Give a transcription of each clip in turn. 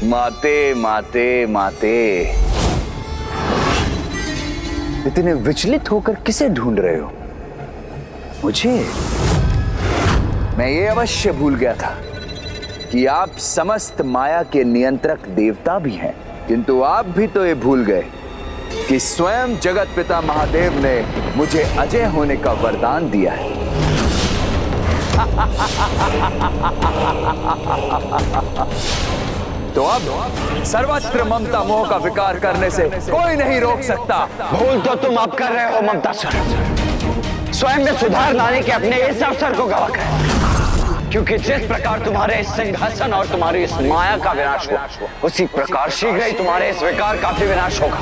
माते माते माते, इतने विचलित होकर किसे ढूंढ रहे हो? मुझे? मैं ये अवश्य भूल गया था कि आप समस्त माया के नियंत्रक देवता भी हैं, किंतु आप भी तो ये भूल गए कि स्वयं जगत पिता महादेव ने मुझे अजय होने का वरदान दिया है। तो अब सर्वत्र ममता मोह का विकार करने से कोई नहीं रोक सकता। भूल तो तुम अब कर रहे हो ममता सर, स्वयं में सुधार लाने के अपने इस अवसर को गवा कर, क्योंकि जिस प्रकार तुम्हारे इस सिंहासन और तुम्हारी इस माया का विनाश हुआ, उसी प्रकार शीघ्र ही तुम्हारे इस विकार का भी विनाश होगा।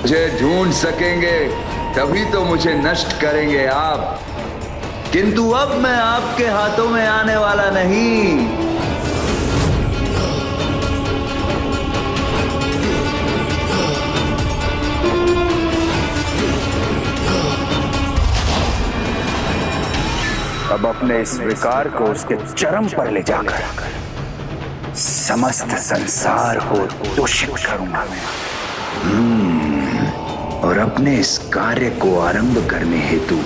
मुझे ढूंढ सकेंगे तभी तो मुझे नष्ट करेंगे आप, किंतु अब मैं आपके हाथों में आने वाला नहीं। अब अपने इस विकार को उसके चरम पर ले जाकर समस्त संसार को दूषित करूंगा मैं। और अपने इस कार्य को आरंभ करने हेतु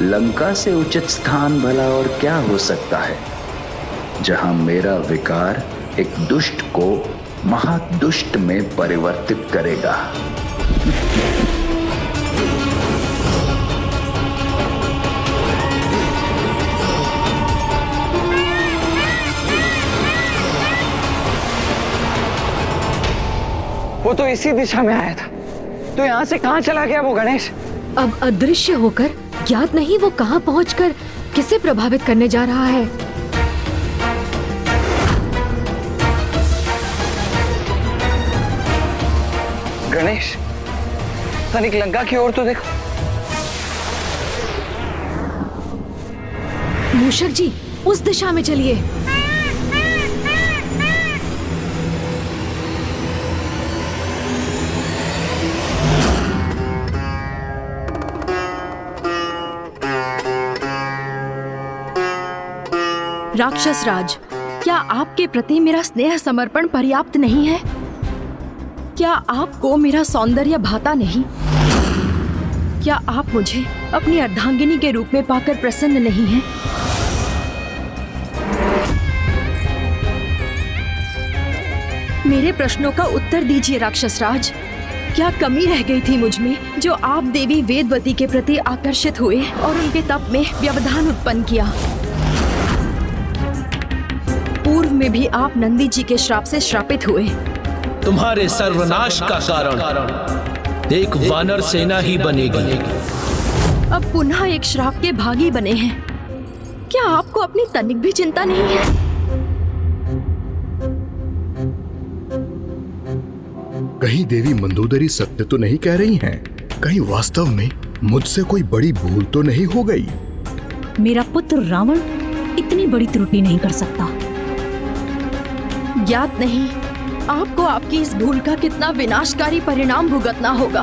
लंका से उचित स्थान भला और क्या हो सकता है, जहां मेरा विकार एक दुष्ट को महादुष्ट में परिवर्तित करेगा। वो तो इसी दिशा में आया था, तो यहाँ से कहाँ चला गया वो गणेश? अब अदृश्य होकर ज्ञात नहीं वो कहाँ पहुंचकर किसे प्रभावित करने जा रहा है। गणेश, तनिक लंका की ओर तो देखो। मूषक जी, उस दिशा में चलिए। राक्षस राज, क्या आपके प्रति मेरा स्नेह समर्पण पर्याप्त नहीं है? क्या आपको मेरा सौंदर्य भाता नहीं? क्या आप मुझे अपनी अर्धांगिनी के रूप में पाकर प्रसन्न नहीं हैं? मेरे प्रश्नों का उत्तर दीजिए राक्षस राज। क्या कमी रह गई थी मुझ में जो आप देवी वेदवती के प्रति आकर्षित हुए और उनके तप में व्यवधान उत्पन्न किया? पूर्व में भी आप नंदी जी के श्राप से श्रापित हुए। तुम्हारे सर्वनाश का कारण एक वानर सेना ही बनेगी। अब पुनः एक श्राप के भागी बने हैं। क्या आपको अपनी तनिक भी चिंता नहीं है? कहीं देवी मंदोदरी सत्य तो नहीं कह रही हैं? कहीं वास्तव में मुझसे कोई बड़ी भूल तो नहीं हो गई? मेरा पुत्र रावण इतनी बड़ी त्रुटि नहीं कर सकता। ज्ञात नहीं आपको आपकी इस भूल का कितना विनाशकारी परिणाम भुगतना होगा।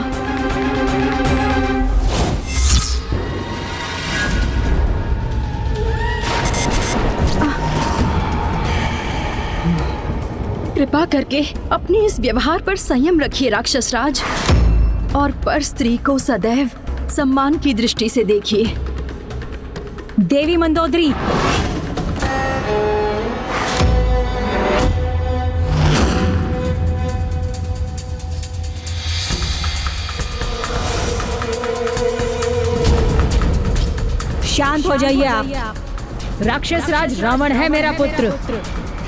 कृपा करके अपने इस व्यवहार पर संयम रखिए राक्षस राज, और पर स्त्री को सदैव सम्मान की दृष्टि से देखिए। देवी मंदोदरी, शांत हो जाइए आप। राक्षस राज रावण है मेरा पुत्र,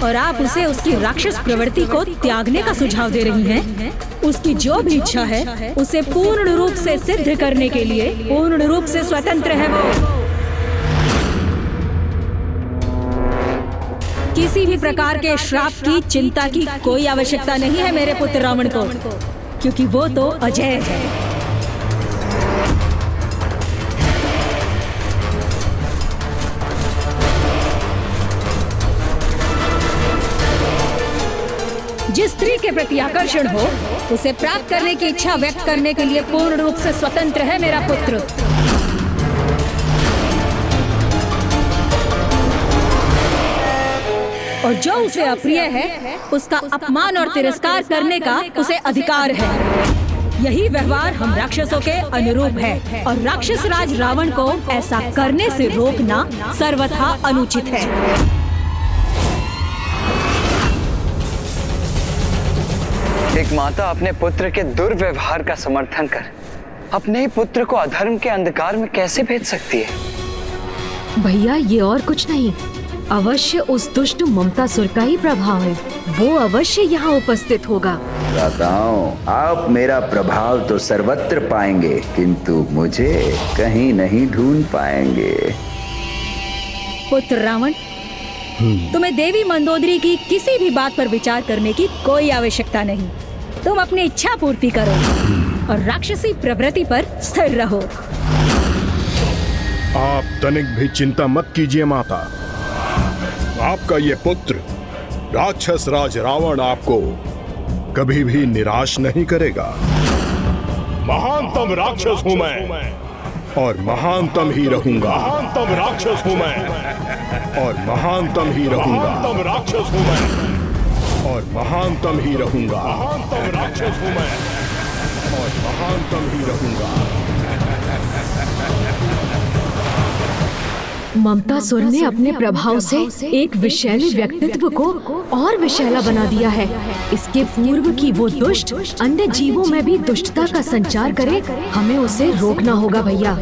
और आप उसे उसकी राक्षस प्रवृत्ति को त्यागने का सुझाव दे रही हैं। उसकी जो भी इच्छा है उसे पूर्ण रूप से सिद्ध करने के लिए पूर्ण रूप से स्वतंत्र है वो। किसी भी प्रकार के श्राप की चिंता की कोई आवश्यकता नहीं है मेरे पुत्र रावण को, क्योंकि वो तो अजय है। जिस स्त्री के प्रति आकर्षण हो उसे प्राप्त करने की इच्छा व्यक्त करने के लिए पूर्ण रूप से स्वतंत्र है मेरा पुत्र। और जो उसे अप्रिय है उसका अपमान और तिरस्कार करने का उसे अधिकार है। यही व्यवहार हम राक्षसों के अनुरूप है और राक्षस राज रावण को ऐसा करने से रोकना सर्वथा अनुचित है। एक माता अपने पुत्र के दुर्व्यवहार का समर्थन कर अपने ही पुत्र को अधर्म के अंधकार में कैसे भेज सकती है? भैया ये और कुछ नहीं, अवश्य उस दुष्ट ममतासुर का ही प्रभाव है। वो अवश्य यहाँ उपस्थित होगा। बताओ, आप मेरा प्रभाव तो सर्वत्र पाएंगे किंतु मुझे कहीं नहीं ढूंढ पाएंगे। पुत्र रावण, तुम्हें देवी मंदोदरी की किसी भी बात पर विचार करने की कोई आवश्यकता नहीं। तुम अपनी इच्छा पूर्ति करो और राक्षसी प्रवृत्ति पर स्थिर रहो। आप तनिक भी चिंता मत कीजिए माता। आपका ये पुत्र राक्षस राज रावण आपको कभी भी निराश नहीं करेगा। महानतम राक्षस हूं मैं और महानतम ही रहूंगा। महानतम राक्षस हूं मैं और महानतम ही रहूंगा। महानतम राक्षस हूं मैं और महानतम ही रहूंगा। महानतम राक्षस हूं मैं और महानतम ही रहूंगा। ममतासुर ने अपने प्रभाव से एक विषैले व्यक्तित्व को और विषैला बना दिया है। इसके पूर्व की वो दुष्ट अन्य जीवों में भी दुष्टता का संचार करे, हमें उसे रोकना होगा भैया।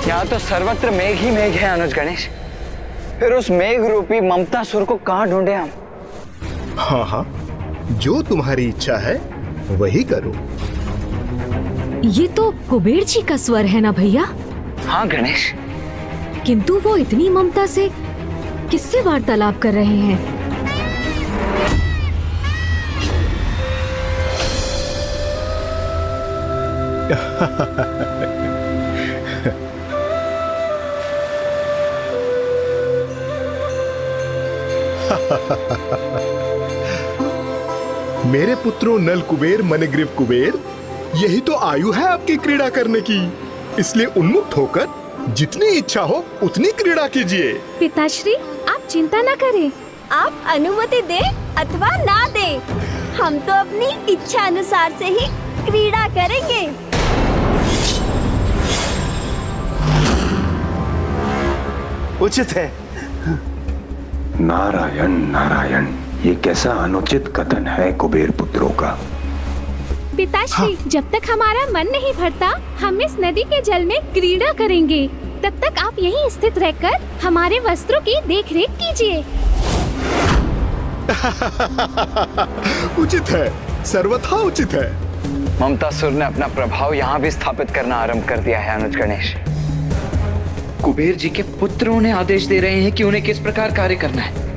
यहाँ तो सर्वत्र मेघ ही मेघ है अनुज गणेश। फिर उस मेघ रूपी ममतासुर को कहाँ ढूंढे हम? हाँ हाँ, जो तुम्हारी इच्छा है वही करो। ये तो कुबेर जी का स्वर है ना भैया? हाँ गणेश। किंतु वो इतनी ममता से किससे वार्तालाप कर रहे हैं? मेरे पुत्रों नल कुबेर मणिग्रीव कुबेर, यही तो आयु है आपकी क्रीड़ा करने की। इसलिए उन्मुक्त होकर जितनी इच्छा हो उतनी क्रीड़ा कीजिए। पिताश्री, आप चिंता न करें। आप अनुमति दे अथवा ना दे, हम तो अपनी इच्छा अनुसार से ही क्रीड़ा करेंगे। उचित है। नारायण नारायण, ये कैसा अनुचित कथन है कुबेर पुत्रों का। पिताश्री, जब तक हमारा मन नहीं भरता हम इस नदी के जल में क्रीड़ा करेंगे। तब तक आप यहीं स्थित रहकर हमारे वस्त्रों की देखरेख कीजिए। उचित है, सर्वथा उचित है। ममतासुर ने अपना प्रभाव यहाँ भी स्थापित करना आरंभ कर दिया है अनुज गणेश। कुबेर जी के पुत्र उन्हें आदेश दे रहे हैं कि उन्हें किस प्रकार कार्य करना है।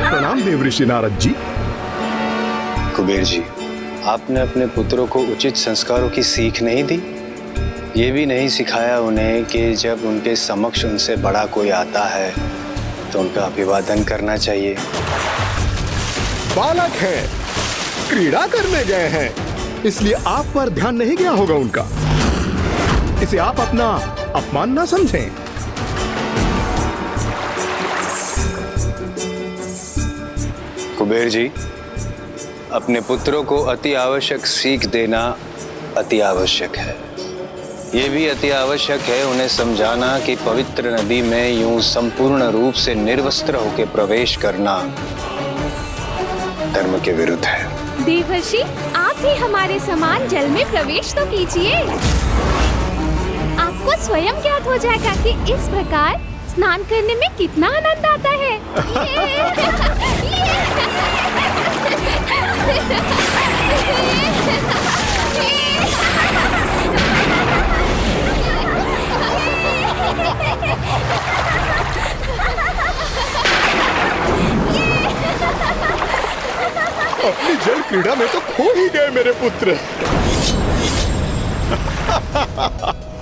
प्रणाम देव ऋषि नारद जी। कुबेर जी, आपने अपने पुत्रों को उचित संस्कारों की सीख नहीं दी। ये भी नहीं सिखाया उन्हें कि जब उनके समक्ष उनसे बड़ा कोई आता है तो उनका अभिवादन करना चाहिए। बालक हैं, क्रीड़ा करने गए हैं, इसलिए आप पर ध्यान नहीं गया होगा उनका। इसे आप अपना अपमान ना समझें। कुबेर जी, अपने पुत्रों को अति आवश्यक सीख देना अति आवश्यक है। ये भी अति आवश्यक है उन्हें समझाना कि पवित्र नदी में यूं संपूर्ण रूप से निर्वस्त्र होकर प्रवेश करना धर्म के विरुद्ध है। देवर्षि, आप भी हमारे समान जल में प्रवेश तो कीजिए। आपको स्वयं ज्ञात हो जाएगा कि इस प्रकार स्नान करने में कितना आनंद आता है। अपनी जल क्रीड़ा में तो खो ही गए मेरे पुत्र।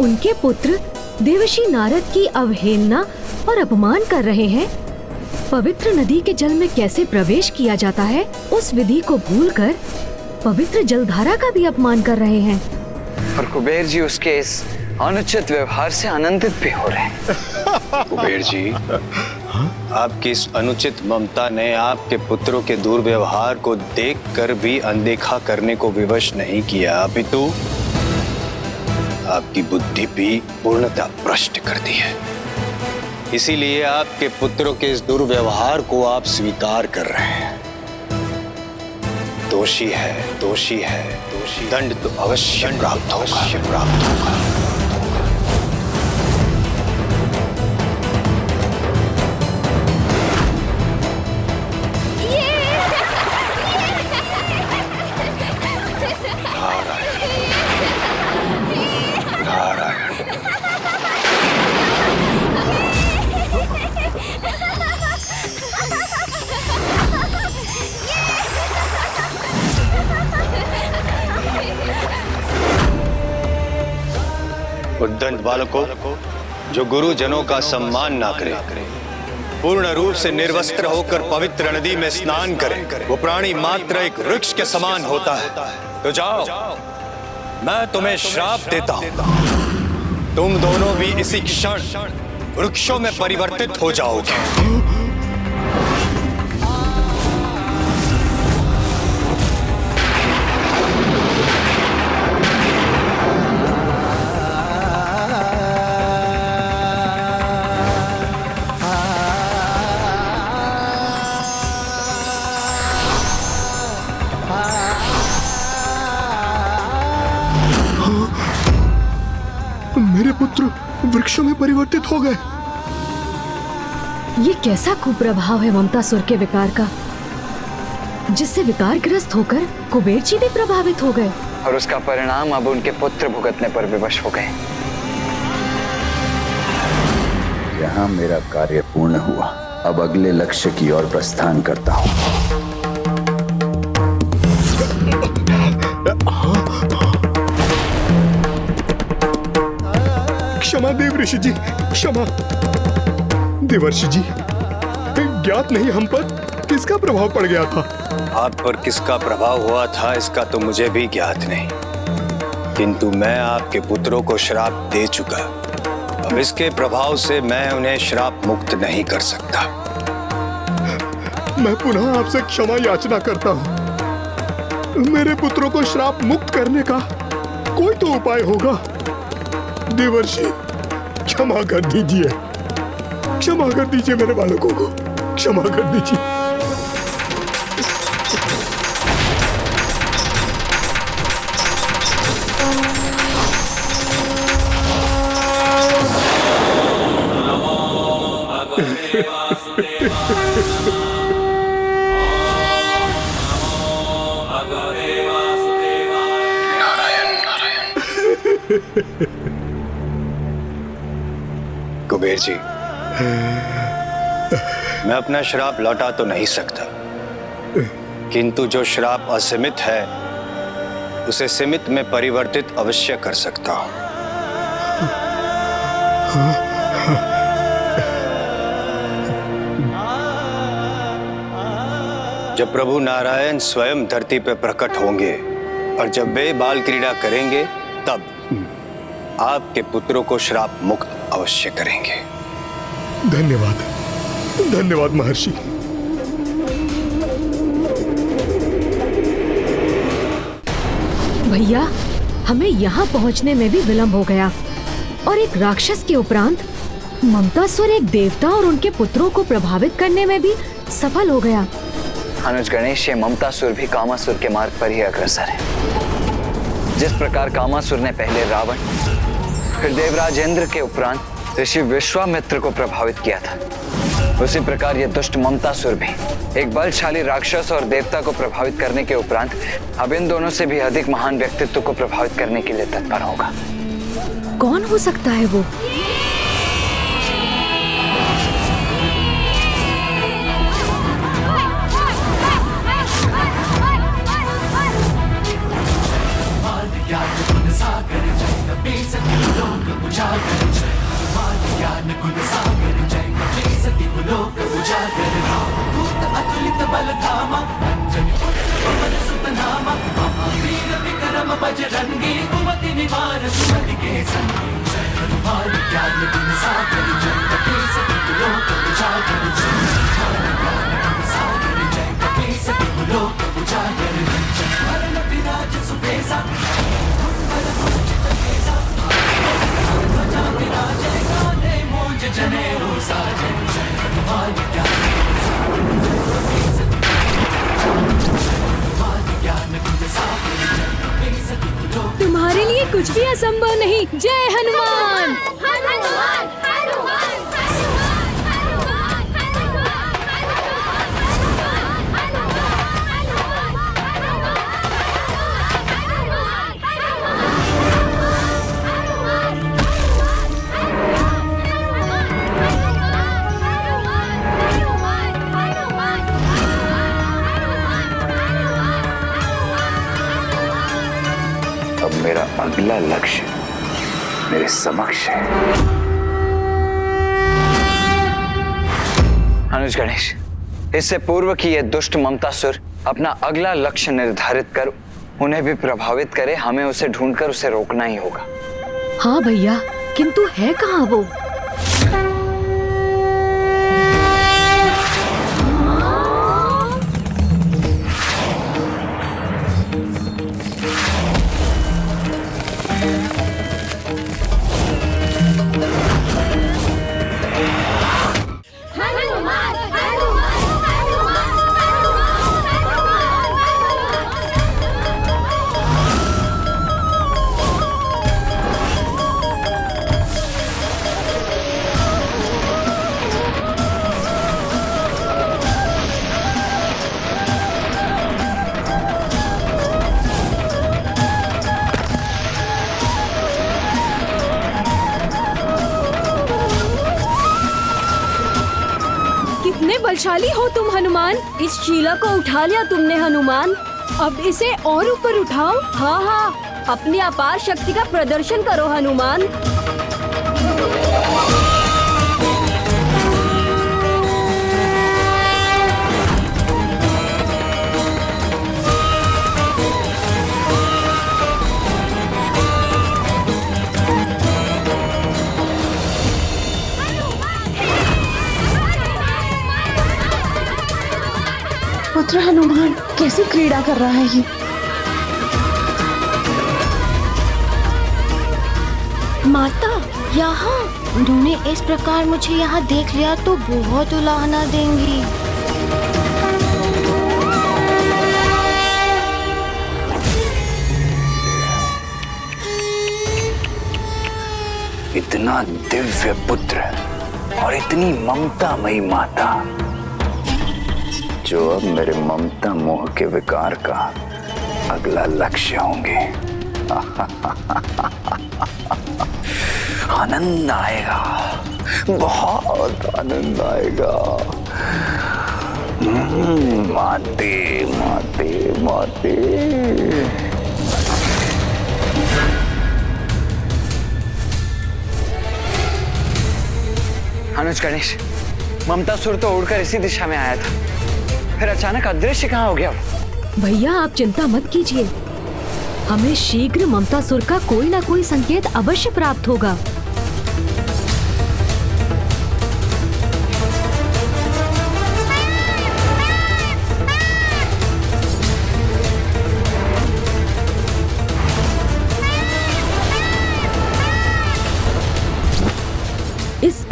उनके पुत्र देवर्षि नारद की अवहेलना और अपमान कर रहे हैं। पवित्र नदी के जल में कैसे प्रवेश किया जाता है उस विधि को भूलकर पवित्र जलधारा का भी अपमान कर रहे हैं। और कुबेर जी उसके इस अनुचित व्यवहार से आनंदित भी हो रहे हैं। कुबेर जी, आपकी इस अनुचित ममता ने आपके पुत्रों के दुर्व्यवहार को देखकर भी अनदेखा करने को विवश नहीं किया, अपितु आपकी बुद्धि भी पूर्णतः भ्रष्ट कर दी है। इसीलिए आपके पुत्रों के इस दुर्व्यवहार को आप स्वीकार कर रहे हैं। दोषी है, दोषी है, दोषी। दंड तो अवश्य प्राप्त होगा। उद्दंड बालकों, जो गुरुजनों का सम्मान ना करे, पूर्ण रूप से निर्वस्त्र होकर पवित्र नदी में स्नान करे, वो प्राणी मात्र एक वृक्ष के समान होता है। तो जाओ, मैं तुम्हें श्राप देता हूं। तुम दोनों भी इसी क्षण वृक्षों में परिवर्तित हो जाओगे। मेरे पुत्र वृक्षों में परिवर्तित हो गए। ये कैसा कुप्रभाव है ममतासुर के विकार का, जिससे विकारग्रस्त होकर कुबेर जी भी प्रभावित हो गए। और उसका परिणाम अब उनके पुत्र भुगतने पर विवश हो गए। यहाँ मेरा कार्य पूर्ण हुआ। अब अगले लक्ष्य की ओर प्रस्थान करता हूँ। क्षमा देवर्षि जी, क्षमा। देवर्षि जी, ज्ञात नहीं हम पर किसका प्रभाव पड़ गया था। आप पर किसका प्रभाव हुआ था इसका तो मुझे भी ज्ञात नहीं, किंतु मैं आपके पुत्रों को श्राप दे चुका। अब इसके प्रभाव से मैं उन्हें श्राप मुक्त नहीं कर सकता। मैं पुनः आपसे क्षमा याचना करता हूँ। मेरे पुत्रों को श्राप मुक्त करने का कोई तो उपाय होगा। देवर्षि, क्षमा कर दीजिए, क्षमा कर दीजिए मेरे बालकों को, क्षमा कर दीजिए। कुबेर जी, मैं अपना श्राप लौटा तो नहीं सकता, किंतु जो श्राप असीमित है उसे सीमित में परिवर्तित अवश्य कर सकता हूं। जब प्रभु नारायण स्वयं धरती पर प्रकट होंगे और जब वे बाल क्रीड़ा करेंगे, तब आपके पुत्रों को श्राप मुक्त अवश्य करेंगे। धन्यवाद, धन्यवाद महर्षि। भैया, हमें यहाँ पहुँचने में भी विलम्ब हो गया और एक राक्षस के उपरांत ममतासुर एक देवता और उनके पुत्रों को प्रभावित करने में भी सफल हो गया। अनुज गणेश, ये ममतासुर भी कामासुर के मार्ग पर ही अग्रसर है। जिस प्रकार कामासुर ने पहले रावण, फिर देवराज इंद्र के उपरांत ऋषि विश्वामित्र को प्रभावित किया था, उसी प्रकार ये दुष्ट ममतासुर भी एक बलशाली राक्षस और देवता को प्रभावित करने के उपरांत अब इन दोनों से भी अधिक महान व्यक्तित्व को प्रभावित करने के लिए तत्पर होगा। कौन हो सकता है वो? तुम्हारे लिए कुछ भी असंभव नहीं। जय हनुमान। अब मेरा अगला लक्ष्य मेरे समक्ष है। अनुज गणेश, इससे पूर्व कि ये दुष्ट ममतासुर अपना अगला लक्ष्य निर्धारित कर उन्हें भी प्रभावित करे, हमें उसे ढूंढकर उसे रोकना ही होगा। हाँ भैया, किंतु है कहाँ वो? कितने बलशाली हो तुम हनुमान। इस शीला को उठा लिया तुमने हनुमान। अब इसे और ऊपर उठाओ। हाँ हाँ, अपनी अपार शक्ति का प्रदर्शन करो हनुमान। पुत्र हनुमान कैसी क्रीड़ा कर रहा है ये। माता, यहाँ उन्होंने इस प्रकार मुझे यहाँ देख लिया तो बहुत उलाहना देंगी। इतना दिव्य पुत्र और इतनी ममतामयी माता, जो अब मेरे ममता मोह के विकार का अगला लक्ष्य होंगे। आनंद आएगा, बहुत आनंद आएगा। माते माते माते। अनुज गणेश, ममतासुर तो उड़कर इसी दिशा में आया था, फिर अचानक अदृश्य कहाँ हो गया? भैया आप चिंता मत कीजिए, हमें शीघ्र ममतासुर का कोई ना कोई संकेत अवश्य प्राप्त होगा।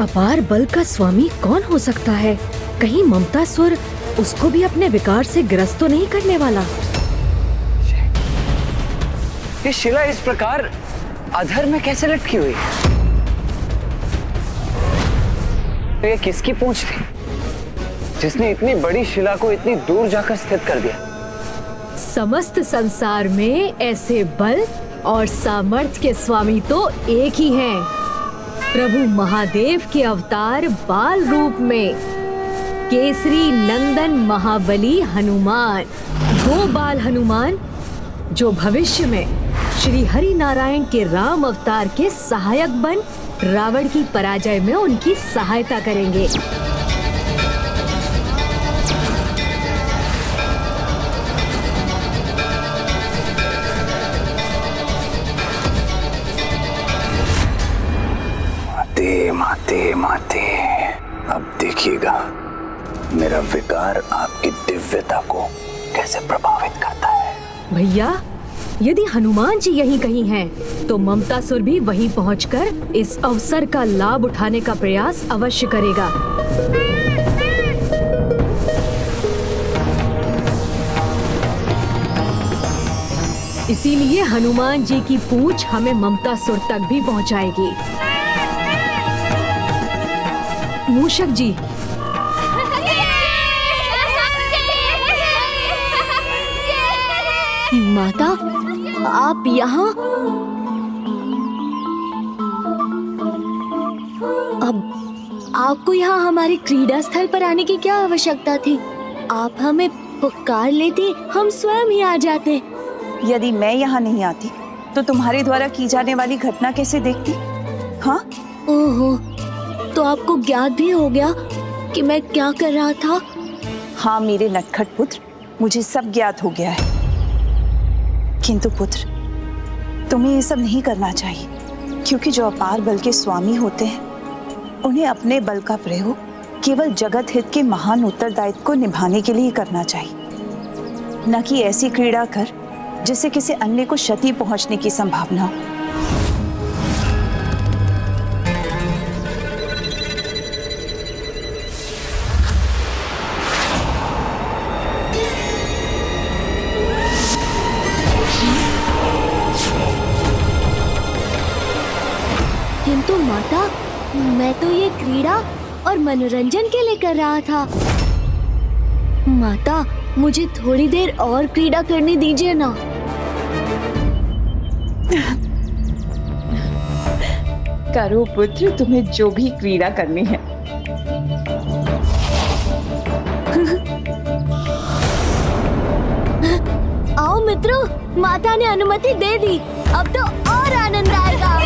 अपार बल का स्वामी कौन हो सकता है? कहीं ममतासुर उसको भी अपने विकार से ग्रस्त तो नहीं करने वाला? ये शिला इस प्रकार अधर में कैसे लटकी हुई है? तो ये किसकी पूंछ थी जिसने इतनी बड़ी शिला को इतनी दूर जाकर स्थित कर दिया? समस्त संसार में ऐसे बल और सामर्थ्य के स्वामी तो एक ही हैं, प्रभु महादेव के अवतार बाल रूप में केसरी नंदन महाबली हनुमान। वो बाल हनुमान जो भविष्य में श्री हरि नारायण के राम अवतार के सहायक बन रावण की पराजय में उनकी सहायता करेंगे। माते माते अब देखिएगा मेरा विकार आपकी दिव्यता को कैसे प्रभावित करता है। भैया, यदि हनुमान जी यहीं कहीं हैं, तो ममतासुर भी वहीं पहुंचकर इस अवसर का लाभ उठाने का प्रयास अवश्य करेगा। इसीलिए हनुमान जी की पूंछ हमें ममतासुर तक भी पहुंचाएगी। मूषक जी, माता, आप यहाँ? अब आपको यहाँ हमारे क्रीड़ा स्थल पर आने की क्या आवश्यकता थी? आप हमें पुकार लेते, हम स्वयं ही आ जाते। यदि मैं यहाँ नहीं आती तो तुम्हारे द्वारा की जाने वाली घटना कैसे देखती? हाँ? ओहो, तो आपको ज्ञात भी हो गया कि मैं क्या कर रहा था? हाँ मेरे नटखट पुत्र, मुझे सब ज्ञात हो गया है। किंतु पुत्र, तुम्हें ये सब नहीं करना चाहिए, क्योंकि जो अपार बल के स्वामी होते हैं उन्हें अपने बल का प्रयोग केवल जगत हित के महान उत्तरदायित्व को निभाने के लिए करना चाहिए, न कि ऐसी क्रीड़ा कर जिससे किसी अन्य को क्षति पहुंचने की संभावना हो। किंतु माता, मैं तो ये क्रीड़ा और मनोरंजन के लिए कर रहा था। माता, मुझे थोड़ी देर और क्रीड़ा करने दीजिए ना। करो पुत्र, तुम्हें जो भी क्रीड़ा करनी है। आओ मित्रों, माता ने अनुमति दे दी, अब तो और आनंद आएगा।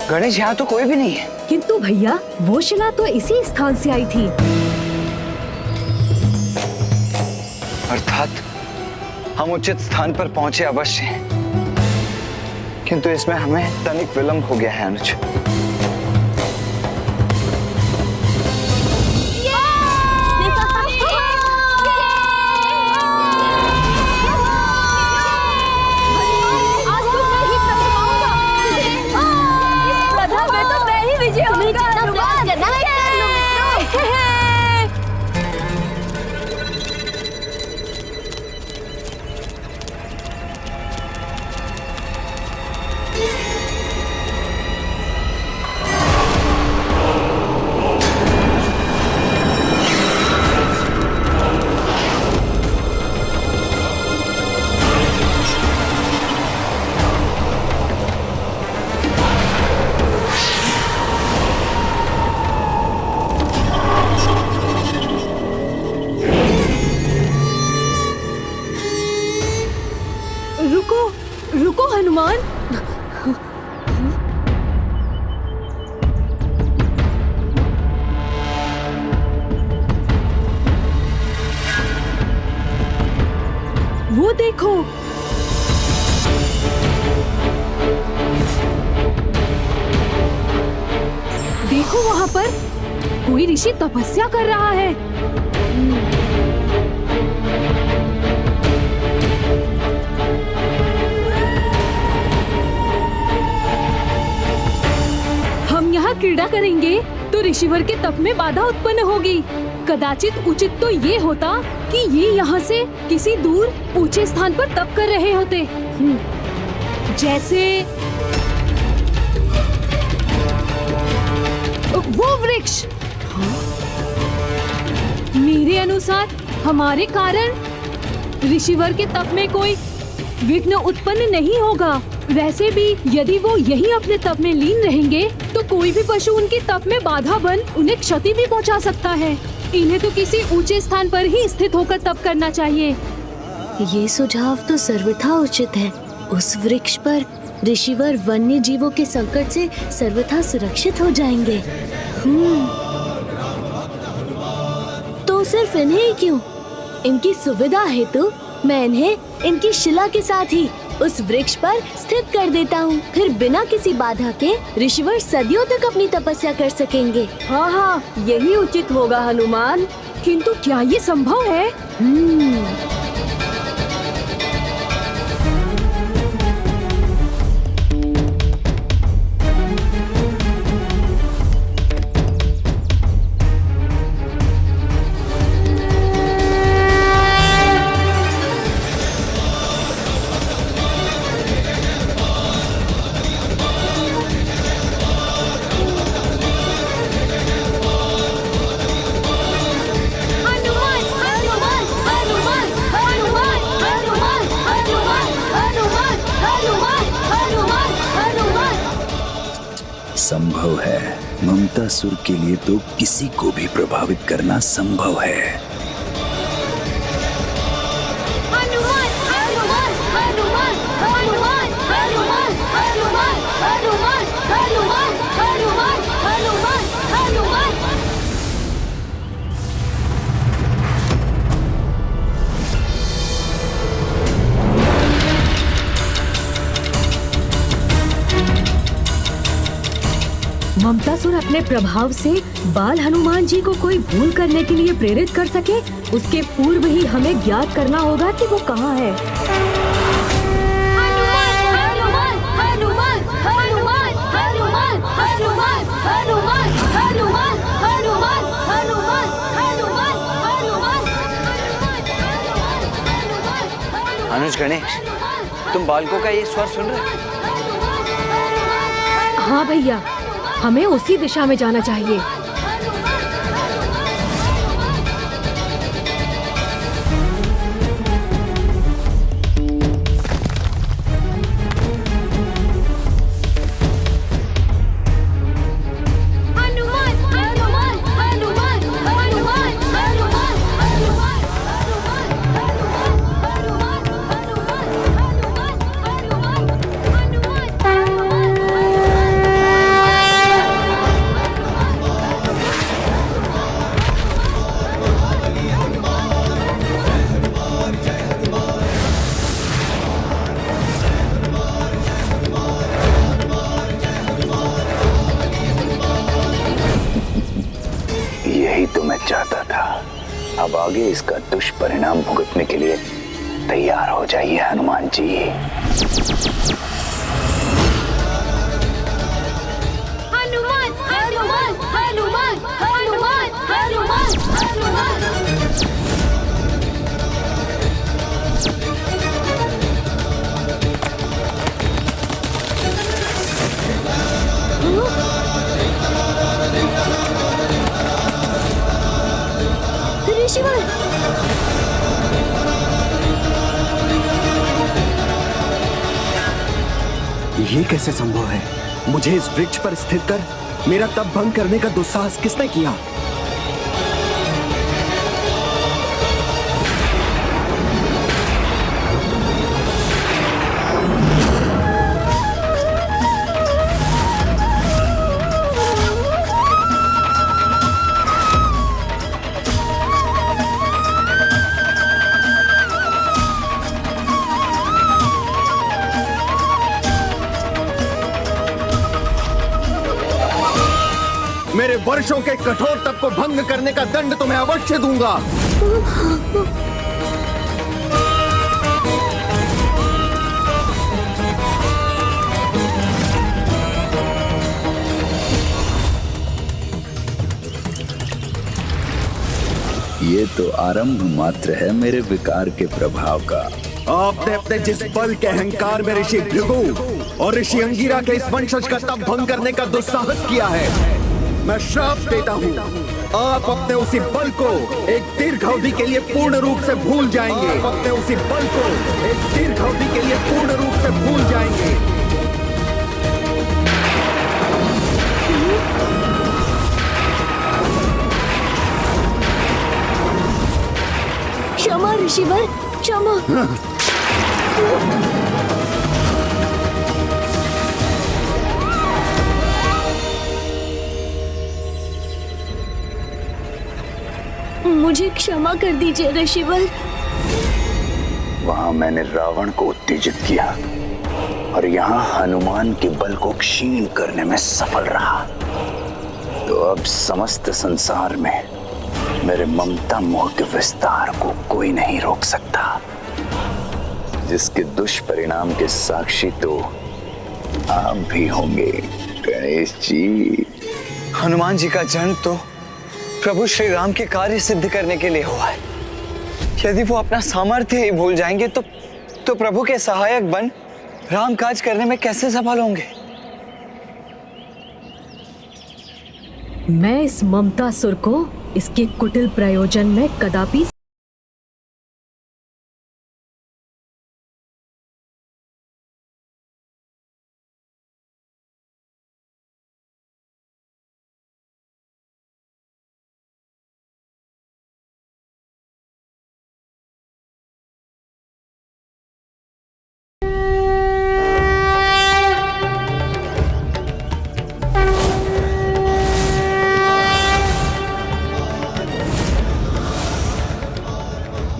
गणेश, यहाँ तो कोई भी नहीं है। किंतु भैया, वो शिला तो इसी स्थान से आई थी। अर्थात हम उचित स्थान पर पहुंचे अवश्य हैं, किंतु इसमें हमें तनिक विलंब हो गया है अनुज। रुको हनुमान। वो देखो। देखो वहाँ पर कोई ऋषि तपस्या कर रहा है। हम यहाँ क्रीड़ा करेंगे तो ऋषिवर के तप में बाधा उत्पन्न होगी। कदाचित उचित तो ये होता कि ये यहाँ से किसी दूर ऊंचे स्थान पर तप कर रहे होते, जैसे वो वृक्ष। मेरे अनुसार हमारे कारण ऋषिवर के तप में कोई विघ्न उत्पन्न नहीं होगा। वैसे भी यदि वो यहीं अपने तप में लीन रहेंगे तो कोई भी पशु उनके तप में बाधा बन उन्हें क्षति भी पहुंचा सकता है। इन्हें तो किसी ऊंचे स्थान पर ही स्थित होकर तप करना चाहिए। ये सुझाव तो सर्वथा उचित है। उस वृक्ष पर ऋषिवर वन्य जीवों के संकट से सर्वथा सुरक्षित हो जाएंगे। तो सिर्फ इन्हें ही क्यों, इनकी सुविधा हेतु मैं इन्हें इनकी शिला के साथ ही उस वृक्ष पर स्थित कर देता हूँ। फिर बिना किसी बाधा के ऋषिवर सदियों तक अपनी तपस्या कर सकेंगे। हाँ हाँ, यही उचित होगा हनुमान। किंतु क्या ये संभव है? संभव है, ममतासुर के लिए तो किसी को भी प्रभावित करना संभव है। हनुमान, हनुमान, हनुमान, हनुमान, हनुमान, हनुमान, हनुमान, हनुमान, हनुमान, हनुमान, हनुमान। ममतासुर अपने प्रभाव से बाल हनुमान जी को कोई भूल करने के लिए प्रेरित कर सके, उसके पूर्व ही हमें ज्ञात करना होगा कि वो कहाँ है। हनुमान, हनुमान, हनुमान, हनुमान, हनुमान, हनुमान, हनुमान, हनुमान, हनुमान, हनुमान, हनुमान। अनुज गणेश, तुम बालकों का ये स्वर सुन रहे? हाँ भैया, हमें उसी दिशा में जाना चाहिए। चाहता था। अब आगे इसका दुष्परिणाम भुगतने के लिए तैयार हो जाइए हनुमान जी। हनुमान, हनुमान, हनुमान, हनुमान, हनुमान, हनुमान। ऋषिवर, ये कैसे संभव है? मुझे इस वृक्ष पर स्थिर कर मेरा तप भंग करने का दुस्साहस किसने किया? वर्षों के कठोर तप को भंग करने का दंड तुम्हें अवश्य दूंगा। ये तो आरंभ मात्र है मेरे विकार के प्रभाव का। आपने अपने जिस बल के अहंकार में ऋषि भृगु और ऋषि अंगिरा के इस वंशज का तप भंग करने का दुस्साहस किया है, मैं श्राप देता हूँ, आप अपने उसी बल को एक दीर्घ अवधि के लिए पूर्ण रूप से भूल जाएंगे। आप अपने उसी बल को एक दीर्घ अवधि के लिए पूर्ण रूप से भूल जाएंगे। क्षमा ऋषिवर, क्षमा। मुझे क्षमा कर दीजिए ऋषिवर। वहां मैंने रावण को उत्तेजित किया और यहाँ हनुमान के बल को क्षीण करने में सफल रहा। तो अब समस्त संसार में मेरे ममता मोह के विस्तार को कोई नहीं रोक सकता, जिसके दुष्परिणाम के साक्षी तो आप भी होंगे गणेश जी। हनुमान जी का जन्म तो प्रभु श्री राम के कार्य सिद्ध करने के लिए हुआ है। यदि वो अपना सामर्थ्य ही भूल जाएंगे तो प्रभु के सहायक बन राम काज करने में कैसे सफल होंगे? मैं इस ममतासुर को इसके कुटिल प्रयोजन में कदापि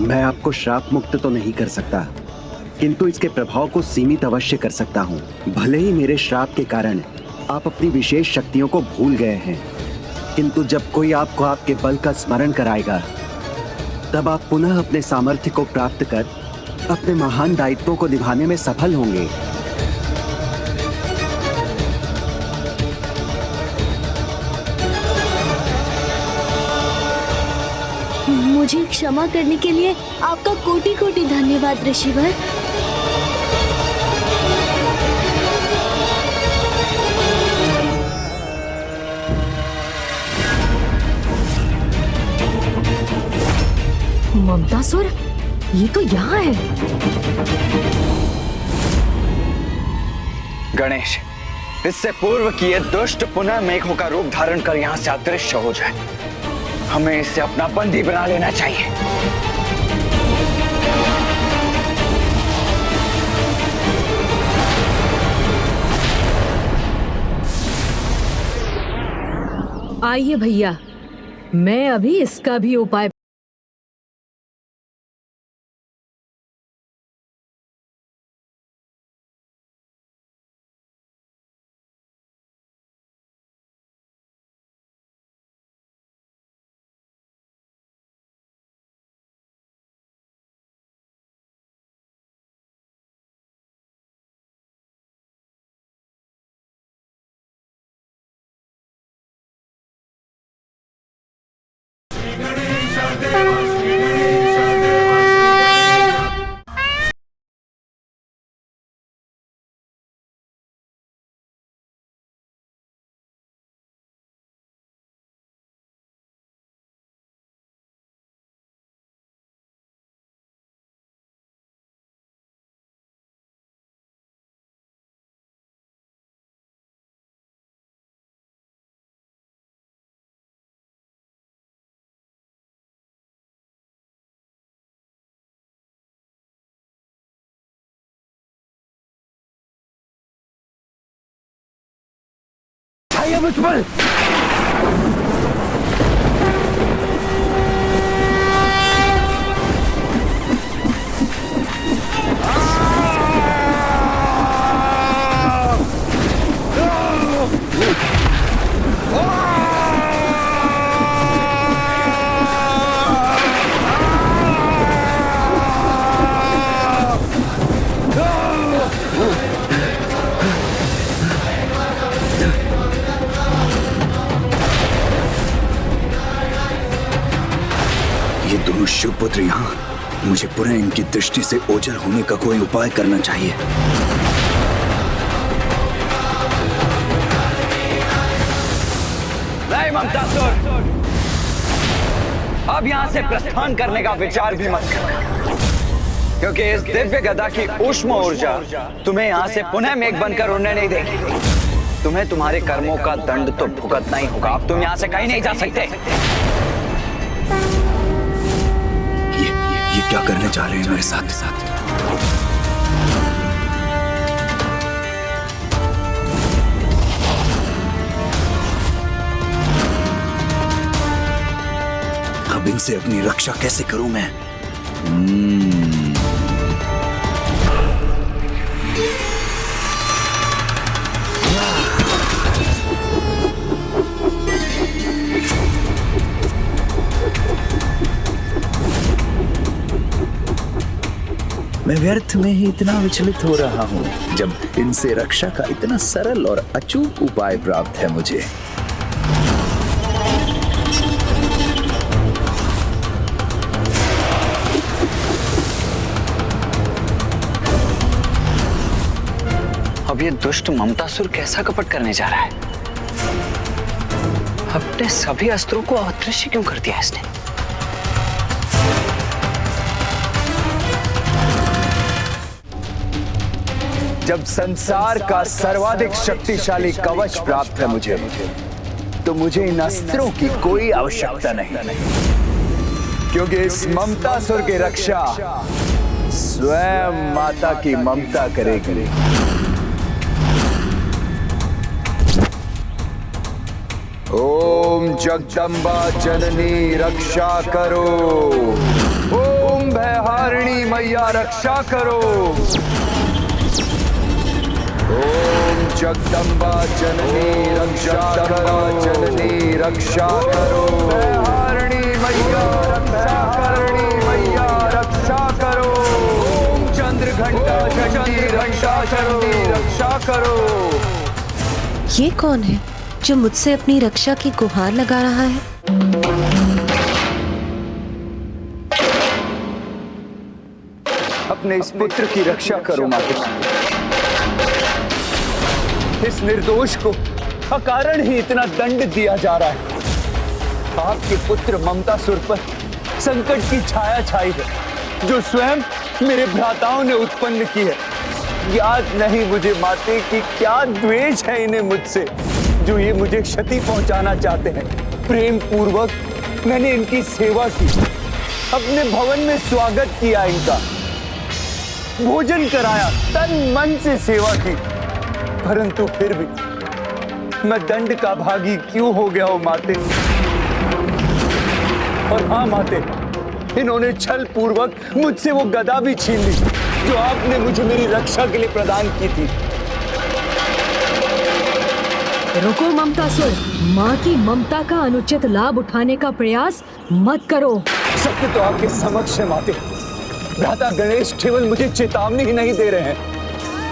मैं आपको श्राप मुक्त तो नहीं कर सकता, किंतु इसके प्रभाव को सीमित अवश्य कर सकता हूँ। भले ही मेरे श्राप के कारण आप अपनी विशेष शक्तियों को भूल गए हैं, किंतु जब कोई आपको आपके बल का स्मरण कराएगा, तब आप पुनः अपने सामर्थ्य को प्राप्त कर अपने महान दायित्वों को निभाने में सफल होंगे। मुझे क्षमा करने के लिए आपका कोटि कोटि धन्यवाद ऋषिवर। ममतासुर, ये तो यहाँ है। गणेश, इससे पूर्व कि ये दुष्ट पुनः मेघों का रूप धारण कर यहाँ से अदृश्य हो जाए, हमें इसे अपना बंदी बना लेना चाहिए। आइए भैया, मैं अभी इसका भी उपाय मुझपर पुत्र यहाँ, मुझे पुनः इनकी दृष्टि से ओझल होने का कोई उपाय करना चाहिए। नहीं ममतासुर, अब यहाँ से प्रस्थान करने का विचार भी मत करना, क्योंकि इस दिव्य गदा की ऊष्म ऊर्जा तुम्हें यहाँ से पुनः मेघ बनकर उड़ने नहीं देगी। तुम्हें तुम्हारे कर्मों का दंड तो भुगतना ही होगा। अब तुम यहाँ से कहीं नहीं जा सकते। ये क्या करने जा रहे हैं मेरे साथ? अब इनसे अपनी रक्षा कैसे करूं मैं? मैं व्यर्थ में ही इतना विचलित हो रहा हूँ, जब इनसे रक्षा का इतना सरल और अचूक उपाय प्राप्त है मुझे। अब ये दुष्ट ममतासुर कैसा कपट करने जा रहा है? अपने सभी अस्त्रों को अदृश्य क्यों कर दिया इसने? जब संसार का सर्वाधिक शक्तिशाली कवच प्राप्त है मुझे, तो मुझे इन अस्त्रों की कोई आवश्यकता नहीं, क्योंकि इस ममतासुर की रक्षा स्वयं माता की ममता करेगी। ओम जगदम्बा जननी रक्षा करो, ओम भयहारिणी मैया रक्षा करो, ओम जगदम्बा जननी रक्षा करो, जननी रक्षा करो, भयहारिणी मैया रक्षा करणी मैया रक्षा करो, ओम चंद्र घंटा चंडी रक्षा करो, रक्षा करो। ये कौन है जो मुझसे अपनी रक्षा की गुहार लगा रहा है? अपने इस पुत्र की रक्षा करो माता। इस निर्दोष को अकारण ही इतना दंड दिया जा रहा है। आपके पुत्र ममतासुर पर संकट की छाया छाई है, जो स्वयं मेरे भ्राताओं ने उत्पन्न की है। याद नहीं मुझे माते कि क्या द्वेष है इन्हें मुझसे, जो ये मुझे क्षति पहुंचाना चाहते हैं। प्रेम पूर्वक मैंने इनकी सेवा की, अपने भवन में स्वागत किया, इनका भोजन कराया, तन मन से सेवा की, परंतु फिर भी मैं दंड का भागी क्यों हो गया हूं माते? और हाँ माते, इन्होंने छल पूर्वक मुझसे वो गदा भी छीन ली जो आपने मुझे मेरी रक्षा के लिए प्रदान की थी। रुको ममतासुर, माँ की ममता का अनुचित लाभ उठाने का प्रयास मत करो। सत्य तो आपके समक्ष है माते। भ्राता गणेश केवल मुझे चेतावनी ही नहीं दे रहे हैं,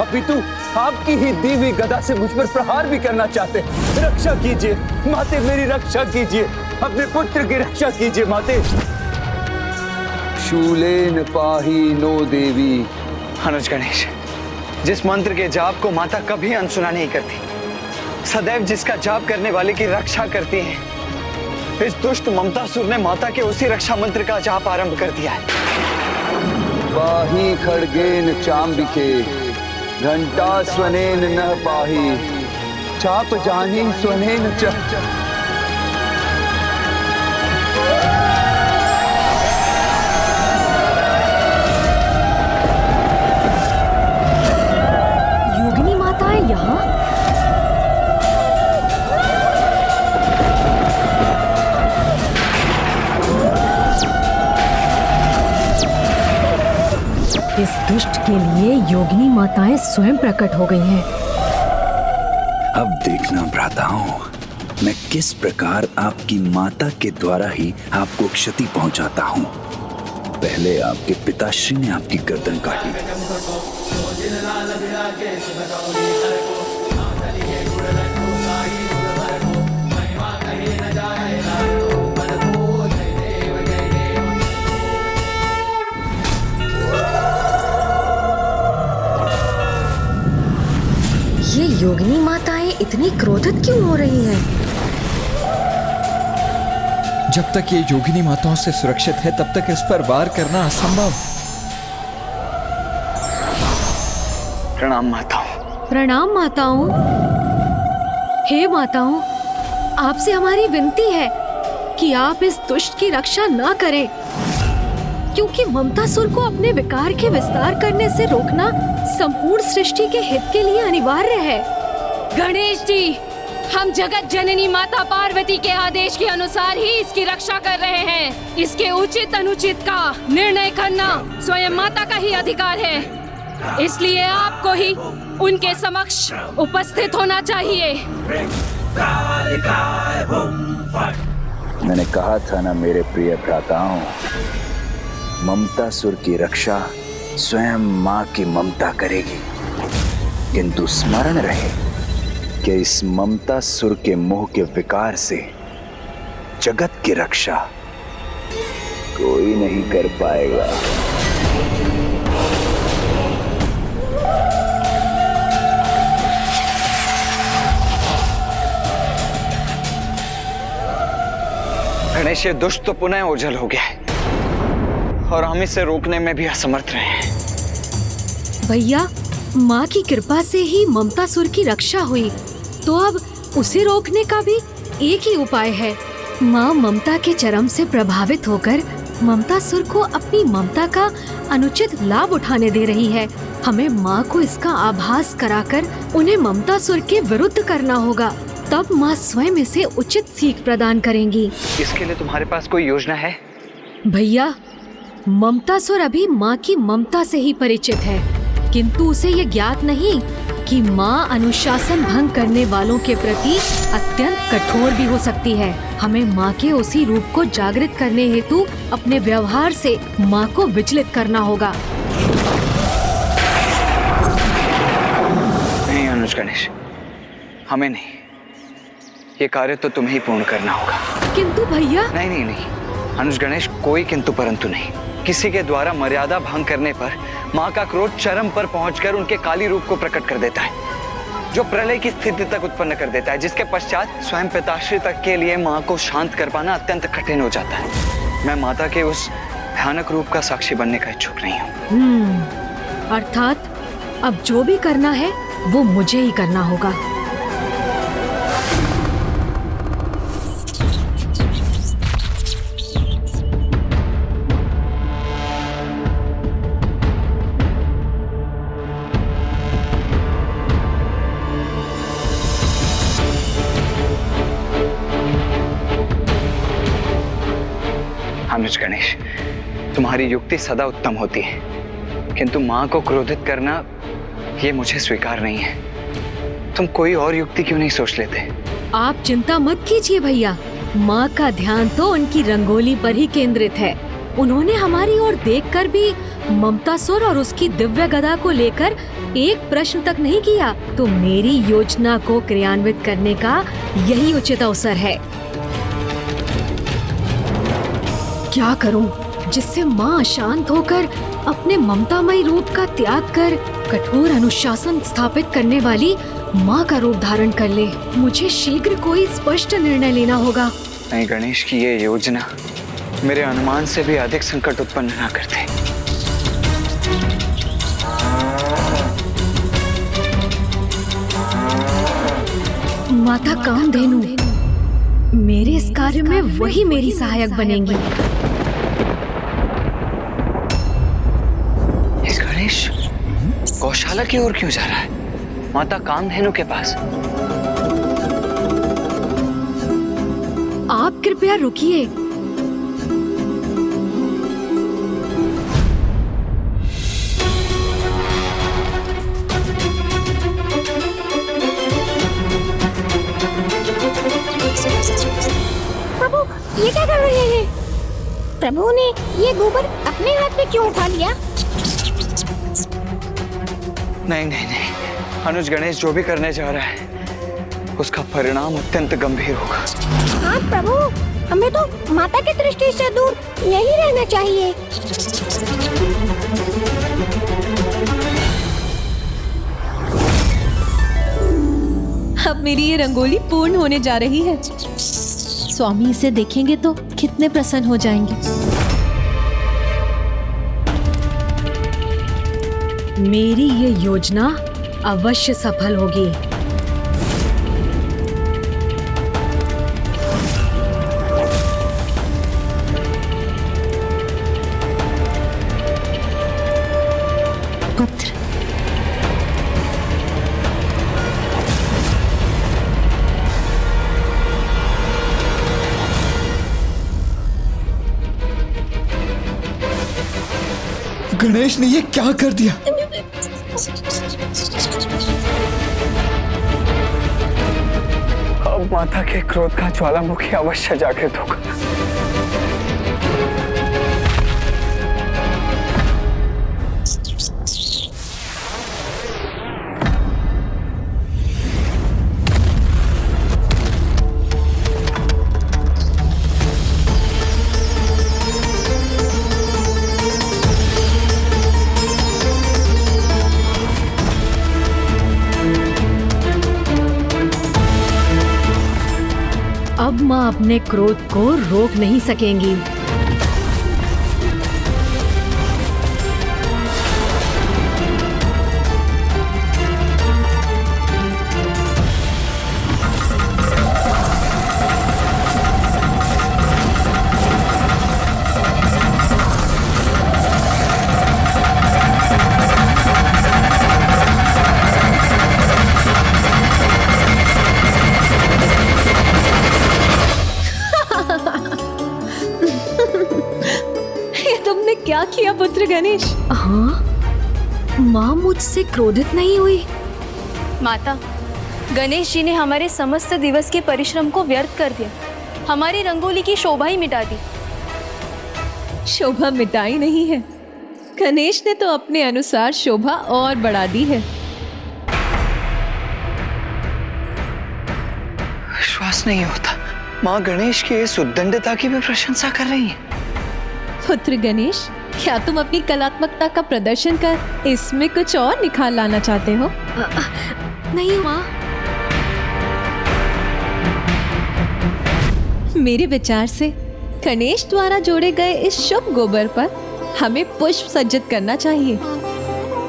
अपितु आपकी ही दी हुई गदा से मुझ पर प्रहार भी करना चाहते हैं। रक्षा कीजिए माते, मेरी रक्षा कीजिए, अपने पुत्र की रक्षा कीजिए माते। शूलेन पाही नो देवी। अनुज गणेश, जिस मंत्र के जाप को माता कभी अनसुना नहीं करती, सदैव जिसका जाप करने वाले की रक्षा करती है, इस दुष्ट ममतासुर ने माता के उसी रक्षा मंत्र का जाप आरंभ कर दिया है। पाही खड्गेन चांबिके घंटा स्वनेन न पाही, चाप जानी स्वनेन च। योगिनी माता है यहाँ? इस दुष्ट के लिए योगिनी माताएं स्वयं प्रकट हो गई हैं। अब देखना भ्राताओं, मैं किस प्रकार आपकी माता के द्वारा ही आपको क्षति पहुंचाता हूं। पहले आपके पिताश्री ने आपकी गर्दन काटी, योगिनी माताएं इतनी क्रोधित क्यों हो रही हैं? जब तक ये योगिनी माताओं से सुरक्षित है तब तक इस पर वार करना असंभव। प्रणाम माताओं। प्रणाम माताओं। हे माताओं, आपसे हमारी विनती है कि आप इस दुष्ट की रक्षा न करें, क्योंकि ममतासुर को अपने विकार के विस्तार करने से रोकना संपूर्ण सृष्टि के हित के लिए अनिवार्य है। गणेश जी, हम जगत जननी माता पार्वती के आदेश के अनुसार ही इसकी रक्षा कर रहे हैं। इसके उचित अनुचित का निर्णय करना स्वयं माता का ही अधिकार है, इसलिए आपको ही उनके समक्ष उपस्थित होना चाहिए। मैंने कहा था ना मेरे प्रिय भ्राताओं, ममतासुर की रक्षा स्वयं माँ की ममता करेगी। किंतु स्मरण रहे कि इस ममतासुर के मोह के विकार से जगत की रक्षा कोई नहीं कर पाएगा। गणेश, ये दुष्ट तो पुनः ओझल हो गया है और हम इसे रोकने में भी असमर्थ रहे हैं। भैया, माँ की कृपा से ही ममतासुर की रक्षा हुई, तो अब उसे रोकने का भी एक ही उपाय है। माँ ममता के चरम से प्रभावित होकर ममतासुर को अपनी ममता का अनुचित लाभ उठाने दे रही है। हमें माँ को इसका आभास कराकर उन्हें ममतासुर के विरुद्ध करना होगा, तब माँ स्वयं इसे उचित सीख प्रदान करेंगी। इसके लिए तुम्हारे पास कोई योजना है? भैया, ममतासुर अभी माँ की ममता से ही परिचित है, किंतु उसे ये ज्ञात नहीं कि माँ अनुशासन भंग करने वालों के प्रति अत्यंत कठोर भी हो सकती है। हमें माँ के उसी रूप को जागृत करने हेतु अपने व्यवहार से माँ को विचलित करना होगा। नहीं अनुज गणेश, हमें नहीं, ये कार्य तो तुम्हें ही पूर्ण करना होगा। किंतु भैया। नहीं, अनुज गणेश, कोई किंतु परंतु नहीं। किसी के द्वारा मर्यादा भंग करने पर माँ का क्रोध चरम पर पहुंचकर उनके काली रूप को प्रकट कर देता है, जो प्रलय की स्थिति तक उत्पन्न कर देता है, जिसके पश्चात स्वयं पिताश्री तक के लिए माँ को शांत कर पाना अत्यंत कठिन हो जाता है। मैं माता के उस भयानक रूप का साक्षी बनने का इच्छुक नहीं हूँ। अर्थात अब जो भी करना है वो मुझे ही करना होगा। अनुज गणेश, तुम्हारी युक्ति सदा उत्तम होती है, किंतु माँ को क्रोधित करना ये मुझे स्वीकार नहीं है। तुम कोई और युक्ति क्यों नहीं सोच लेते? आप चिंता मत कीजिए भैया, माँ का ध्यान तो उनकी रंगोली पर ही केंद्रित है। उन्होंने हमारी ओर देखकर भी ममतासुर और उसकी दिव्य गदा को लेकर एक प्रश्न तक नहीं किया, तो मेरी योजना को क्रियान्वित करने का यही उचित अवसर है। क्या करूं जिससे माँ अशांत होकर अपने ममतामयी रूप का त्याग कर कठोर अनुशासन स्थापित करने वाली माँ का रूप धारण कर ले। मुझे शीघ्र कोई स्पष्ट निर्णय लेना होगा। नहीं गणेश की ये योजना मेरे अनुमान से भी अधिक संकट उत्पन्न ना करते। माता कामधेनु, मेरे इस कार्य में वही मेरी सहायक बनेंगी। गणेश गौशाला की ओर क्यों जा रहा है? माता कामधेनु के पास। आप कृपया रुकिए। प्रभु, ये क्या कर रहे हैं? प्रभु ने ये गोबर अपने हाथ में क्यों उठा लिया? नहीं, अनुज गणेश जो भी करने जा रहा है उसका परिणाम अत्यंत गंभीर होगा। हाँ प्रभु, हमें तो माता की दृष्टि से दूर यही रहना चाहिए। अब मेरी ये रंगोली पूर्ण होने जा रही है। स्वामी इसे देखेंगे तो कितने प्रसन्न हो जाएंगे। मेरी ये योजना अवश्य सफल होगी। पुत्र, गणेश ने ये क्या कर दिया? अब माता के क्रोध का ज्वालामुखी अवश्य जागृत होगा। अब माँ अपने क्रोध को रोक नहीं सकेंगी। क्या किया पुत्र गणेश? हाँ, माँ मुझसे क्रोधित नहीं हुई। माता, गणेश जी ने हमारे समस्त दिवस के परिश्रम को व्यर्थ कर दिया, हमारी रंगोली की शोभा ही मिटा दी। शोभा मिटाई नहीं है, गणेश ने तो अपने अनुसार शोभा और बढ़ा दी है। विश्वास नहीं होता, माँ गणेश की इस उद्दंडता की भी प्रशंसा कर रही है। पुत्र गणेश, क्या तुम अपनी कलात्मकता का प्रदर्शन कर इसमें कुछ और निखार लाना चाहते हो? नहीं माँ। मेरे विचार से गणेश द्वारा जोड़े गए इस शुभ गोबर पर हमें पुष्प सज्जित करना चाहिए।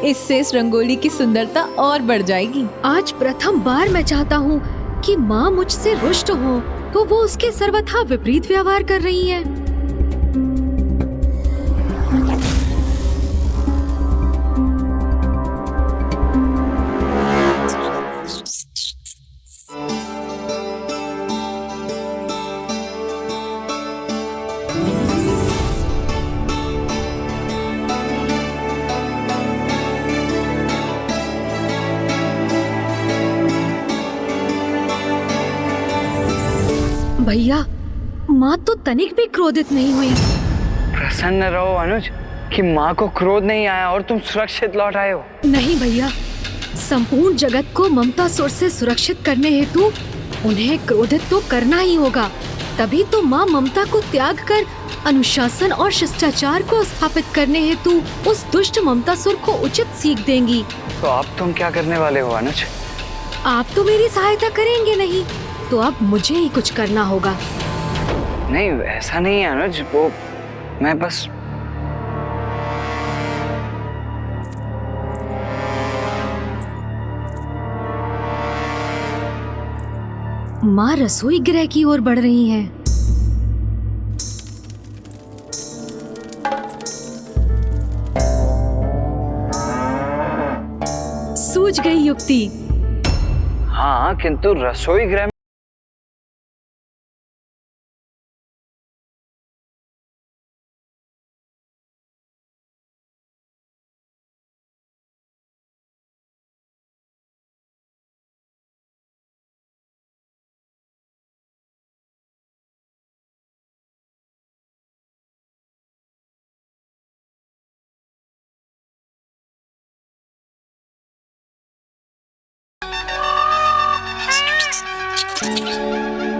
इससे इस रंगोली की सुंदरता और बढ़ जाएगी। आज प्रथम बार मैं चाहता हूँ कि माँ मुझसे रुष्ट हो, तो वो उसके सर्वथा विपरीत व्यवहार कर रही है। भैया, माँ तो तनिक भी क्रोधित नहीं हुई। प्रसन्न रहो अनुज कि माँ को क्रोध नहीं आया और तुम सुरक्षित लौट आए हो। नहीं भैया, संपूर्ण जगत को ममतासुर से सुरक्षित करने हेतु उन्हें क्रोधित तो करना ही होगा। तभी तो माँ ममता को त्याग कर अनुशासन और शिष्टाचार को स्थापित करने हेतु उस दुष्ट ममतासुर को उचित सीख देंगी। तो अब तुम क्या करने वाले हो अनुज? आप तो मेरी सहायता करेंगे नहीं, तो अब मुझे ही कुछ करना होगा। नहीं, ऐसा नहीं है अनुज, वो मैं बस माँ रसोई गृह की ओर बढ़ रही हैं। सूझ गई युक्ति। हाँ, किंतु रसोई गृह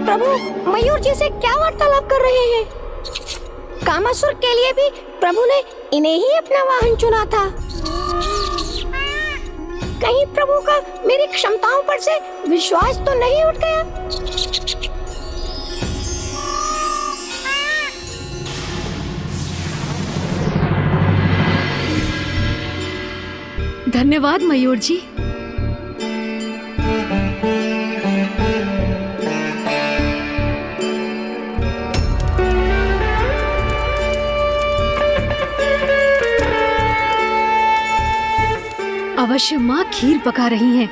प्रभु, मयूर जी से क्या वार्तालाप कर रहे हैं? कामासुर के लिए भी प्रभु ने इन्हें ही अपना वाहन चुना था। कहीं प्रभु का मेरी क्षमताओं पर से विश्वास तो नहीं उठ गया? धन्यवाद मयूर जी। अवश्य माँ खीर पका रही हैं।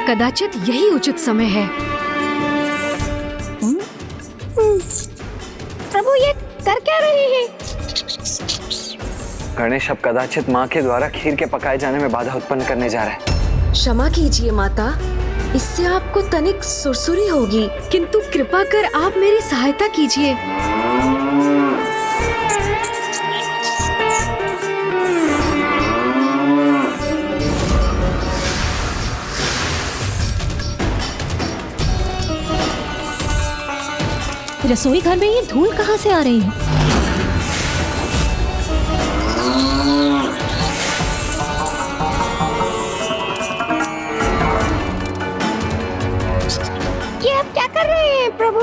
कदाचित यही उचित समय है। प्रभु ये कर क्या रहे हैं? गणेश अब कदाचित माँ के द्वारा खीर के पकाए जाने में बाधा उत्पन्न करने जा रहा है। क्षमा कीजिए माता, इससे आपको तनिक सुरसुरी होगी, किंतु कृपा कर आप मेरी सहायता कीजिए। रसोई घर में ये धूल कहाँ से आ रही है? ये आप क्या कर रहे हैं प्रभु?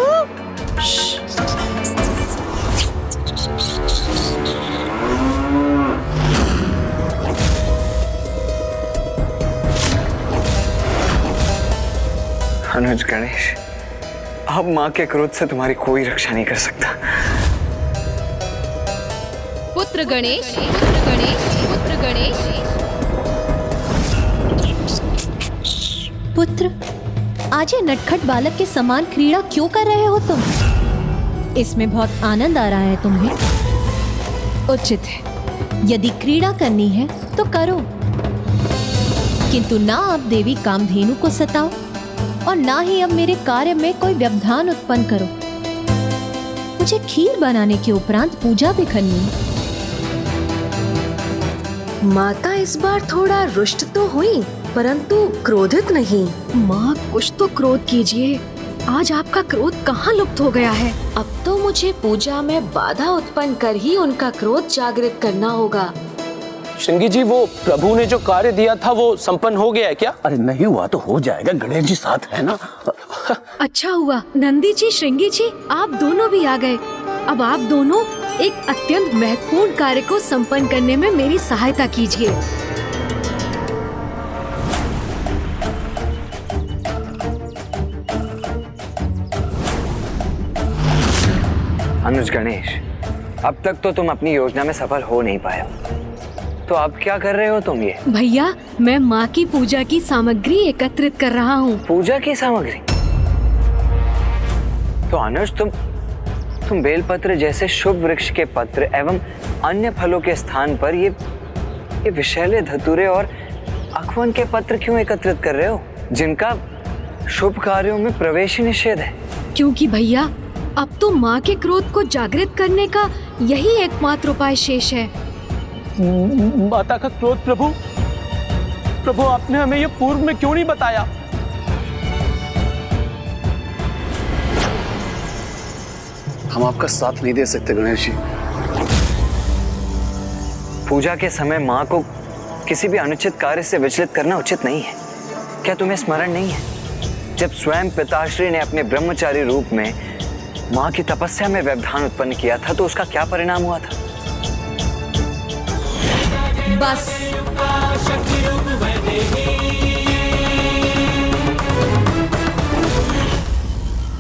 अनुज गणेश, अब माँ के क्रोध से तुम्हारी कोई रक्षा नहीं कर सकता। पुत्र गणेश, पुत्र गणेश, पुत्र गणेश। पुत्र, आज ये नटखट बालक के समान क्रीड़ा क्यों कर रहे हो तुम? इसमें बहुत आनंद आ रहा है तुम्हें। उचित है, यदि क्रीड़ा करनी है तो करो, किंतु ना अब देवी कामधेनु को सताओ और ना ही अब मेरे कार्य में कोई व्यवधान उत्पन्न करो। मुझे खीर बनाने के उपरांत पूजा भी करनी है। माता इस बार थोड़ा रुष्ट तो हुई, परंतु क्रोधित नहीं। माँ कुछ तो क्रोध कीजिए, आज आपका क्रोध कहाँ लुप्त हो गया है? अब तो मुझे पूजा में बाधा उत्पन्न कर ही उनका क्रोध जागृत करना होगा। श्रृंगी जी, वो प्रभु ने जो कार्य दिया था वो संपन्न हो गया है क्या? अरे नहीं हुआ तो हो जाएगा, गणेश जी साथ है ना। अच्छा हुआ नंदी जी, श्रृंगी जी, आप दोनों भी आ गए। अब आप दोनों एक अत्यंत महत्वपूर्ण कार्य को संपन्न करने में मेरी सहायता कीजिए। अनुज गणेश, अब तक तो तुम अपनी योजना में सफल हो नहीं पाए, तो अब क्या कर रहे हो तुम ये? भैया, मैं माँ की पूजा की सामग्री एकत्रित कर रहा हूँ। पूजा की सामग्री? तो अनुज, तुम बेलपत्र जैसे शुभ वृक्ष के पत्र एवं अन्य फलों के स्थान पर ये विषैले धतूरे और अखवन के पत्र क्यों एकत्रित कर रहे हो, जिनका शुभ कार्यों में प्रवेश ही निषेध है? क्योंकि भैया, अब तो माँ के क्रोध को जागृत करने का यही एकमात्र उपाय शेष है। माता का क्रोध? प्रभु आपने हमें ये पूर्व में क्यों नहीं बताया? हम आपका साथ नहीं दे सकते गणेश जी। पूजा के समय माँ को किसी भी अनुचित कार्य से विचलित करना उचित नहीं है। क्या तुम्हें स्मरण नहीं है, जब स्वयं पिताश्री ने अपने ब्रह्मचारी रूप में माँ की तपस्या में व्यवधान उत्पन्न किया था तो उसका क्या परिणाम हुआ था? बस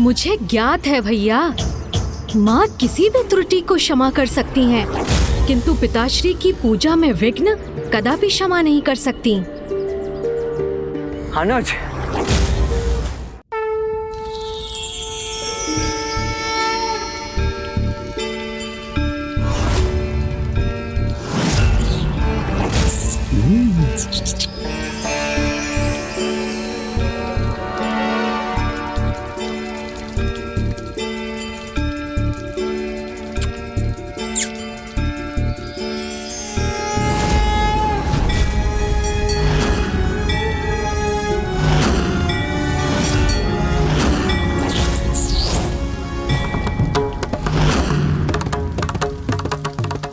मुझे ज्ञात है भैया, माँ किसी भी त्रुटि को क्षमा कर सकती हैं, किंतु पिताश्री की पूजा में विघ्न कदापि क्षमा नहीं कर सकती। अनुज,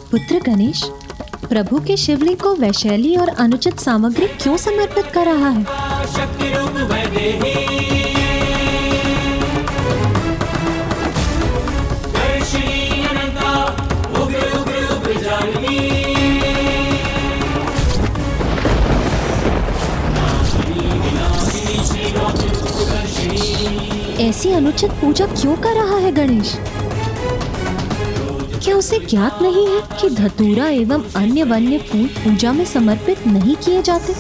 पुत्र गणेश, प्रभु के शिवलिंग को वैशैली और अनुचित सामग्री क्यों समर्पित कर रहा है? ऐसी अनुचित पूजा क्यों कर रहा है गणेश? क्या उसे ज्ञात नहीं है कि धतूरा एवं अन्य वन्य फूल पूजा में समर्पित नहीं किए जाते?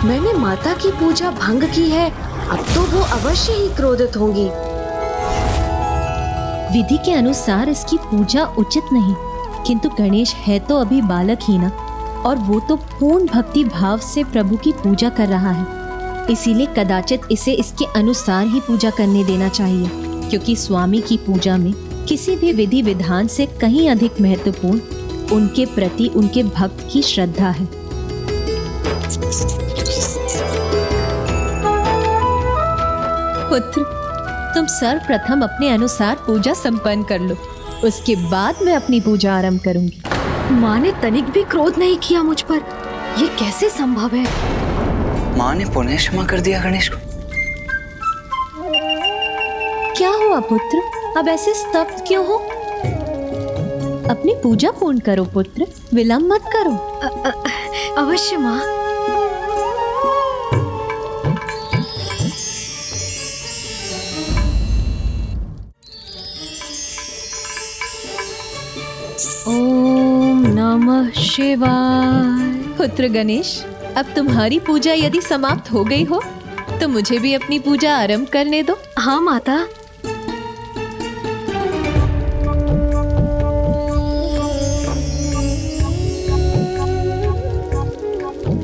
मैंने माता की पूजा भंग की है, अब तो वो अवश्य ही क्रोधित होंगी। विधि के अनुसार इसकी पूजा उचित नहीं, किंतु गणेश है तो अभी बालक ही ना, और वो तो पूर्ण भक्ति भाव से प्रभु की पूजा कर रहा है। इसीलिए कदाचित इसे इसके अनुसार ही पूजा करने देना चाहिए, क्योंकि स्वामी की पूजा में किसी भी विधि विधान से कहीं अधिक महत्वपूर्ण उनके प्रति उनके भक्त की श्रद्धा है। पुत्र, तुम सर्वप्रथम अपने अनुसार पूजा संपन्न कर लो, उसके बाद मैं अपनी पूजा आरंभ करूंगी। माँ ने तनिक भी क्रोध नहीं किया मुझ पर, ये कैसे संभव है? माँ ने पुनः क्षमा कर दिया गणेश को। क्या हुआ पुत्र, अब ऐसे स्तब्ध क्यों हो? अपनी पूजा पूर्ण करो पुत्र, विलंब मत करो। अवश्य माँ। ओम नमः शिवाय। पुत्र गणेश, अब तुम्हारी पूजा यदि समाप्त हो गई हो तो मुझे भी अपनी पूजा आरंभ करने दो। हाँ माता।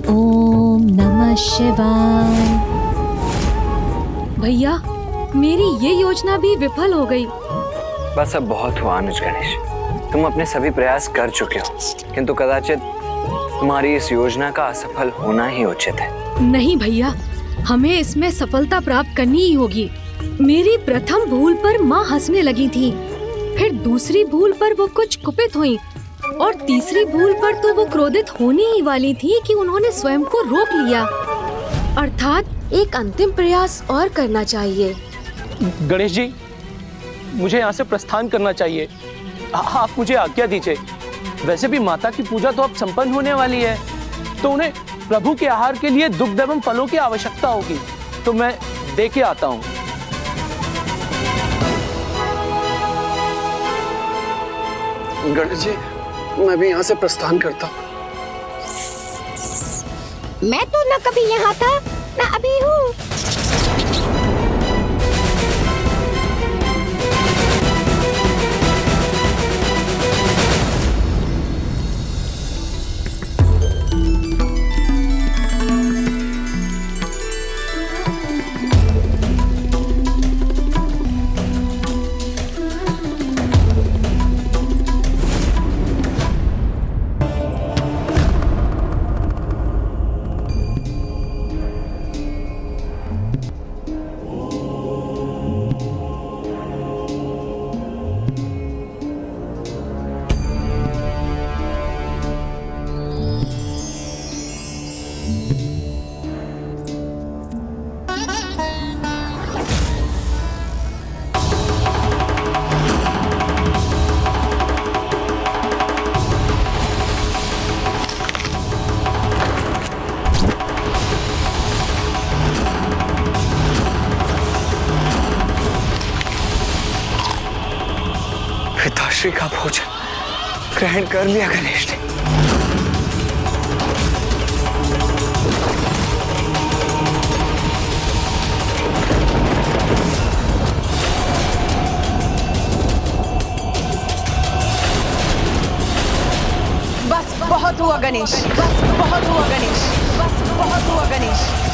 ओम नमः शिवाय। भैया, मेरी ये योजना भी विफल हो गई। बस अब बहुत हुआ अनुज गणेश, तुम अपने सभी प्रयास कर चुके हो, किंतु कदाचित तुम्हारी इस योजना का असफल होना ही उचित है। नहीं भैया, हमें इसमें सफलता प्राप्त करनी ही होगी। मेरी प्रथम भूल पर माँ हंसने लगी थी, फिर दूसरी भूल पर वो कुछ कुपित हुई, और तीसरी भूल पर तो वो क्रोधित होने ही वाली थी कि उन्होंने स्वयं को रोक लिया। अर्थात एक अंतिम प्रयास और करना चाहिए। गणेश जी, मुझे यहाँ से प्रस्थान करना चाहिए, आप मुझे आज्ञा दीजिए। वैसे भी माता की पूजा तो अब संपन्न होने वाली है, तो उन्हें प्रभु के आहार के लिए दुग्ध एवं फलों की आवश्यकता होगी, तो मैं दे के आता हूँ। गणेश जी, मैं भी यहाँ से प्रस्थान करता हूँ। मैं तो न कभी यहाँ था न अभी हूँ। पिताश्री का भोजन ग्रहण कर लिया गणेश ने। बस बहुत हुआ गणेश, बस बहुत हुआ गणेश, बस बहुत हुआ गणेश।